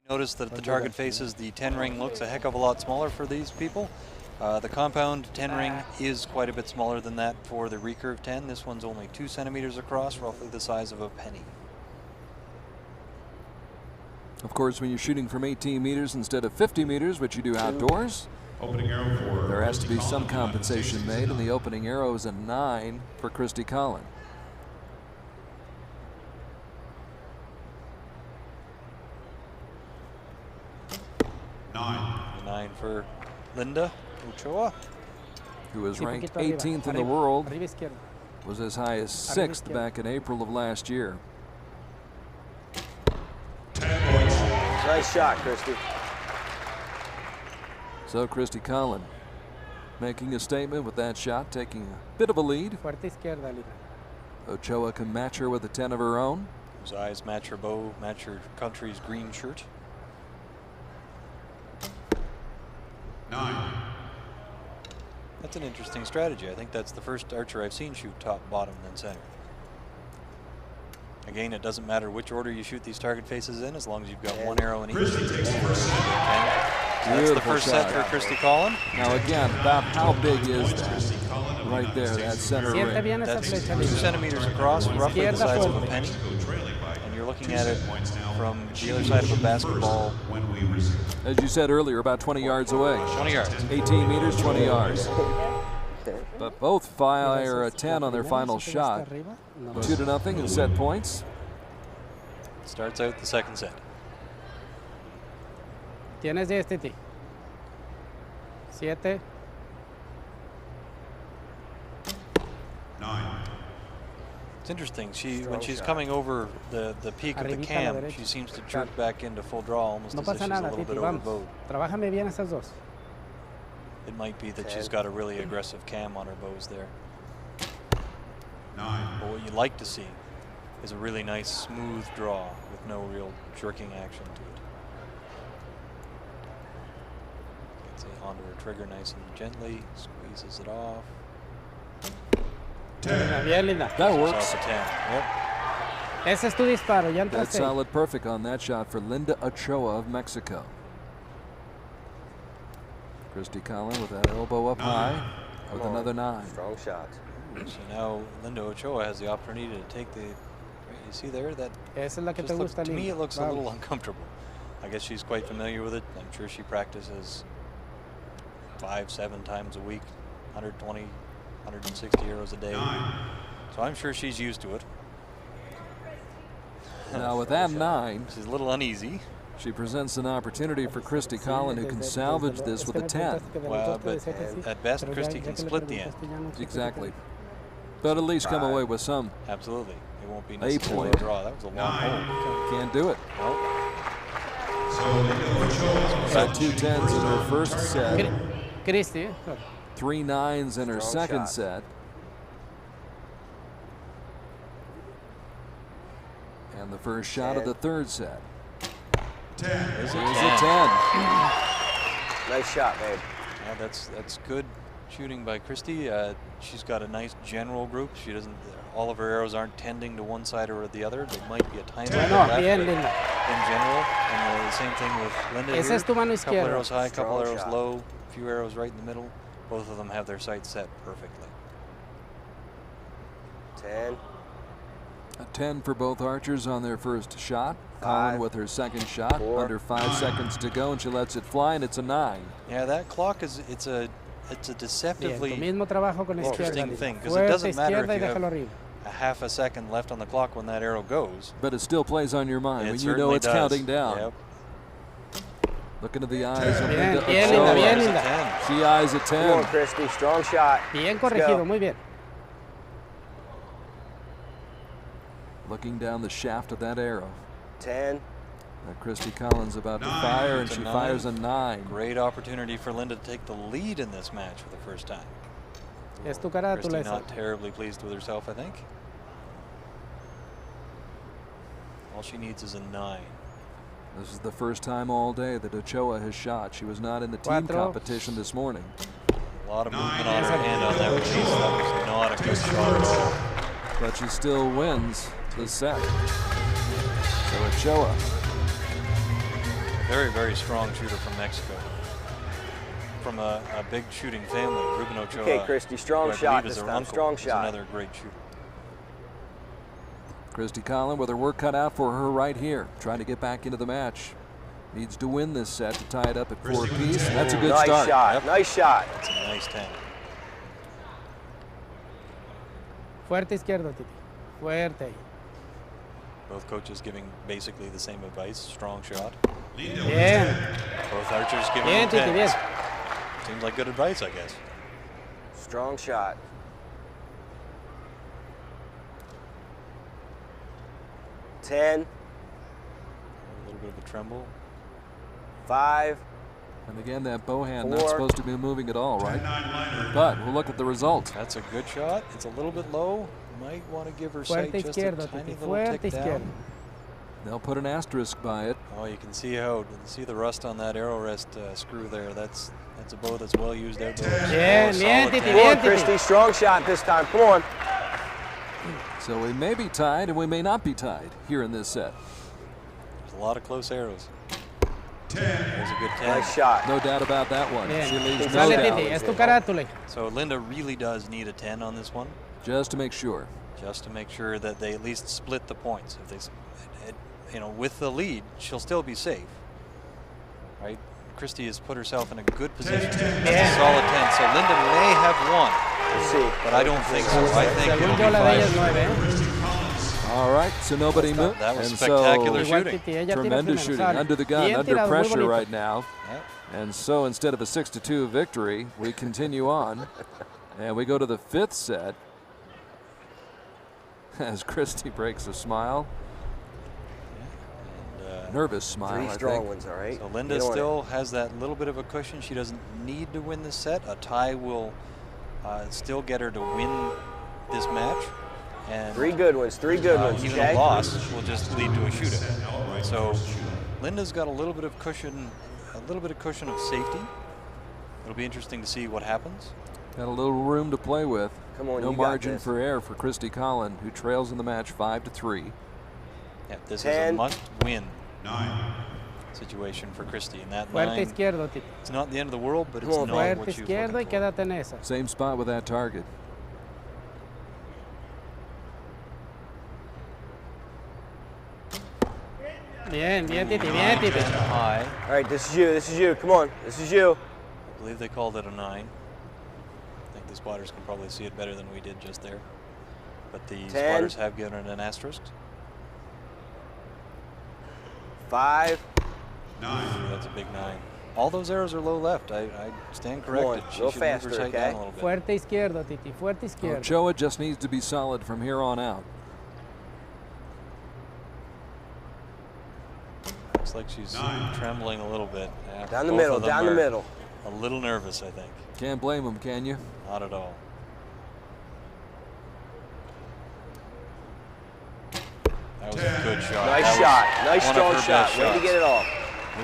Notice that the target faces the 10 ring looks a heck of a lot smaller for these people. The compound 10 ring is quite a bit smaller than that for the recurve 10. This one's only 2 centimeters across, roughly the size of a penny. Of course, when you're shooting from 18 meters instead of 50 meters, which you do outdoors, there has to be some compensation made, and the opening arrow is a 9 for Christie Colin. Nine for Linda Ochoa, who was ranked 18th in the world, was as high as 6th back in April of last year. Nice shot, Christie. So Christie Colin making a statement with that shot, taking a bit of a lead. Ochoa can match her with a 10 of her own. Whose eyes match her bow, match her country's green shirt. 9. That's an interesting strategy. I think that's the first archer I've seen shoot top, bottom, then center. Again, it doesn't matter which order you shoot these target faces in, as long as you've got one arrow in each. That's the first set for Christie Colin. Now again, about how big is that? Right there, that center ring. That's 2 centimeters across, roughly the size of a penny. And you're looking at it from the other side of a basketball. As you said earlier, about 20 yards away. 20 yards. 18 meters, 20 yards. But both fire a 10 on their final shot. 2-0 in set points. Starts out the second set. Tienes 10, Titi. 7. 9. It's interesting. When she's coming over the peak of the cam, she seems to jerk back into full draw, almost as if she's a little bit overbowed. Trabájame bien esas dos. It might be that she's got a really aggressive cam on her bows there. 9. But what you like to see is a really nice smooth draw with no real jerking action to it. Gets it onto her trigger nice and gently, squeezes it off. 10. Bien, linda. That works. Off the 10. Yep. Ese es tu disparo, ya That's entraste. solid perfect on that shot for Linda Ochoa of Mexico. Christie Colin with that elbow up high with another 9. Strong shot. So now Linda Ochoa has the opportunity to take the. You see there that. Esa es la que te Just gusta, to me, linda. it looks a Vamos. little uncomfortable. I guess she's quite familiar with it. I'm sure she practices 5-7 times a week, 120, 160 arrows a day. 9. So I'm sure she's used to it. Now with that 9, She's a little uneasy. she presents an opportunity for Christie Colin, who can salvage this with a 10. Well, but at best, Christie can split the end. Exactly. But at least come away with some. Absolutely. It won't be A necessarily a point. draw. That was a long hole. Can't do it. Nope. So 2 10s in her first set, Christie. 3 9s in her Strong second shot. set. And the first shot of the third set. 10. Here's a 10. Nice shot, babe. Yeah, that's good shooting by Christie. She's got a nice general group. She doesn't. All of her arrows aren't tending to one side or the other. They might be a tiny bit Bueno, left, bien, but linda. in general. And the same thing with Linda Esa here. es tu mano Couple izquierda. arrows high, couple Strong arrows shot. low, a few arrows right in the middle. Both of them have their sights set perfectly. 10. A 10 for both archers on their first shot. Colin 5, with her second shot. 4, Under 5 seconds to go, and she lets it fly, and it's a 9. Yeah, that clock is it's a Bien, tu deceptively mismo trabajo con la izquierda. interesting linda. thing, because it Fuerte doesn't matter izquierda y if you déjalo have arriba. a half a second left on the clock when that arrow goes. But it still plays on your mind It when you know certainly it's does. counting down. Yep. Look into the eyes of Bien, Linda bien, linda, Ochoa. bien, There's a linda. 10. She eyes a Come on, 10. Christie. Strong shot. Bien go. corregido, muy bien. Looking down the shaft of that arrow. 10. Christie Colin's about to fire, and It's a she 9. fires a 9. Great opportunity for Linda to take the lead in this match for the first time. Es tu carátula Christie esa. not terribly pleased with herself, I think. All she needs is a 9. This is the first time all day that Ochoa has shot. She was not in the team Cuatro. competition this morning. A lot of movement on her hand on that release. That was not a good shot at all. But she still wins the set. So Ochoa Very, very strong shooter from Mexico. From a big shooting family. Ruben Ochoa. Okay, Christie, strong shot this time. Strong shot. Another great shooter. Christie Colin with her work cut out for her right here, trying to get back into the match. Needs to win this set to tie it up at 4 apiece. That's a good nice start. Shot. Yep. Nice shot. That's a nice 10. Fuerte izquierdo, Titi. Fuerte. Both coaches giving basically the same advice. Strong shot. Bien. Both archers giving Bien, them Titi, bien. 10s. Seems like good advice, I guess. Strong shot. 10. A little bit of a tremble. 5. And again, that bow hand 4. not supposed to be moving at all, right? But we'll look at the result. That's a good shot. It's a little bit low. Might want to give her sight Fuerte just a izquierdo, tiny Titi. little Fuerte tick izquierdo. down. They'll put an asterisk by it. Oh, you can see the rust on that arrow rest screw there. That's a bow that's well used outdoors. Bien, Oh, bien, solid Titi, 10. Come on, Titi. Christie. Strong shot this time. Come on. So we may be tied and we may not be tied here in this set. There's a lot of close arrows. 10. There's a good 10. Nice shot. No doubt about that one. Bien. She leaves no Dale, doubt. Titi. Es tu carátula. So Linda really does need a 10 on this one, Just to make sure. just to make sure that they at least split the points. If they, with the lead, she'll still be safe, right? Christie has put herself in a good position. That's a solid 10. So Linda may have won, Let's see. but I don't think so. I think it'll Según be yo, la de ella es 5. 9, ¿eh? All right, so nobody moved. That was And spectacular so Igual, shooting. Titi, ella tira tremendous primero, shooting, sale. under the gun, Bien under tirado, muy pressure bonito. right now. Yep. And so instead of a 6-2 victory, we continue on. And we go to the 5th set. As Christie breaks a smile. And, Nervous smile, 3 I strong think. ones, all right? so Linda Get on it. still has that little bit of a cushion. She doesn't need to win this set. A tie will still get her to win this match. And 3 good ones. 3 good ones. even Okay. a loss will just lead to a shootout. So Linda's got a little bit of cushion, of safety. It'll be interesting to see what happens. Got a little room to play with. Come on, no you got margin this. for error for Christie Colin, who trails in the match 5-3. Yeah, this is 10. a must-win situation for Christie. And that Fuerte 9, izquierdo, Titi. it's not the end of the world, but it's Come on, not Fuerte what she was izquierdo y looking for. quédate en esa. Same spot with that target. Bien, bien, Titi, bien, Titi. High. All right, this is you. This is you. Come on. This is you. I believe they called it a 9. I think the spotters can probably see it better than we did just there. But the 10. spotters have given it an asterisk. 5. Ooh, that's a big 9. All those arrows are low left. I stand Come on, corrected. a She little should move her faster, sight okay? down a little bit. Fuerte izquierdo, Titi. Fuerte izquierdo. Ochoa just needs to be solid from here on out. Looks like she's trembling a little bit. Yeah, Down the both middle. of them Down the are middle. A little nervous, I think. Can't blame him, can you? Not at all. That was a good shot. Nice That shot. was Nice one of strong her shot. best Way to shots. get it off.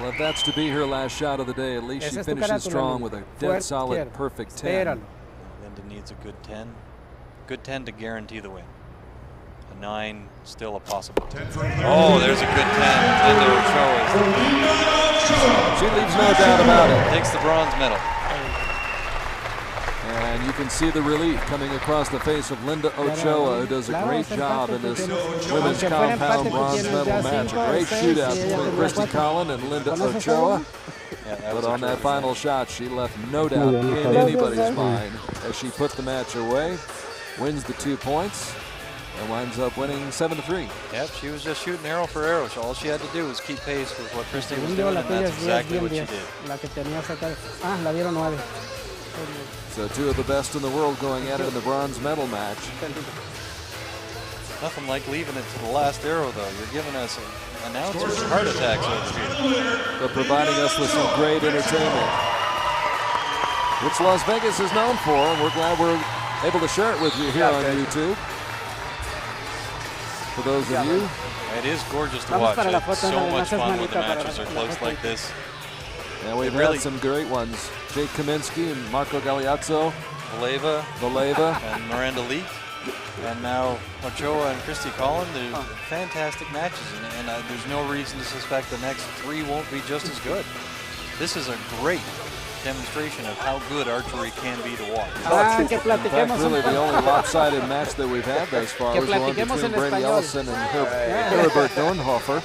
Well, if that's to be her last shot of the day, at least Esa she es tu finishes carátula, strong Linda. with a dead Fuerte solid, izquierdo. perfect 10. Espéralo. Linda needs a good 10. Good 10 to guarantee the win. A 9, still a possible. Oh, there's a good 10. Linda Ochoa She leaves no doubt about it. takes the bronze medal. And you can see the relief coming across the face of Linda Ochoa, who does a great job in this women's compound bronze medal match. A great shootout between Christie Colin and Linda Ochoa. Yeah, that But was a on that terrific final shot, she left no doubt in anybody's mind as she put the match away, wins the 2 points, and winds up winning 7-3. Yep, she was just shooting arrow for arrow. So all she had to do was keep pace with what Christie was Según yo, doing, la and tuya that's es 10, exactly 10, what she 10. did. La que tenía sacar. Ah, la dieron 9. So 2 of the best in the world going at it in the bronze medal match. Nothing like leaving it to the last arrow, though. You're giving us announcers heart attacks over here. But providing us with some great entertainment, which Las Vegas is known for, and we're glad we're able to share it with you here on YouTube. For those of you, It is gorgeous to Vamos watch. para la It's foto, so ándale, much no seas fun when the malita para matches are la close foto. like this. and we've It really- had some great ones. Jake Kaminsky and Marco Galeazzo, Valeva Valeva. and Miranda Leak. And now Ochoa and Christie Colin, they're fantastic matches, and there's no reason to suspect the next 3 won't be just as good. This is a great demonstration of how good archery can be to watch. Que In fact, platiquemos really the only lopsided match that we've had thus far Que was the one platiquemos between en Brady español. Ellison and Herbert Dornhofer.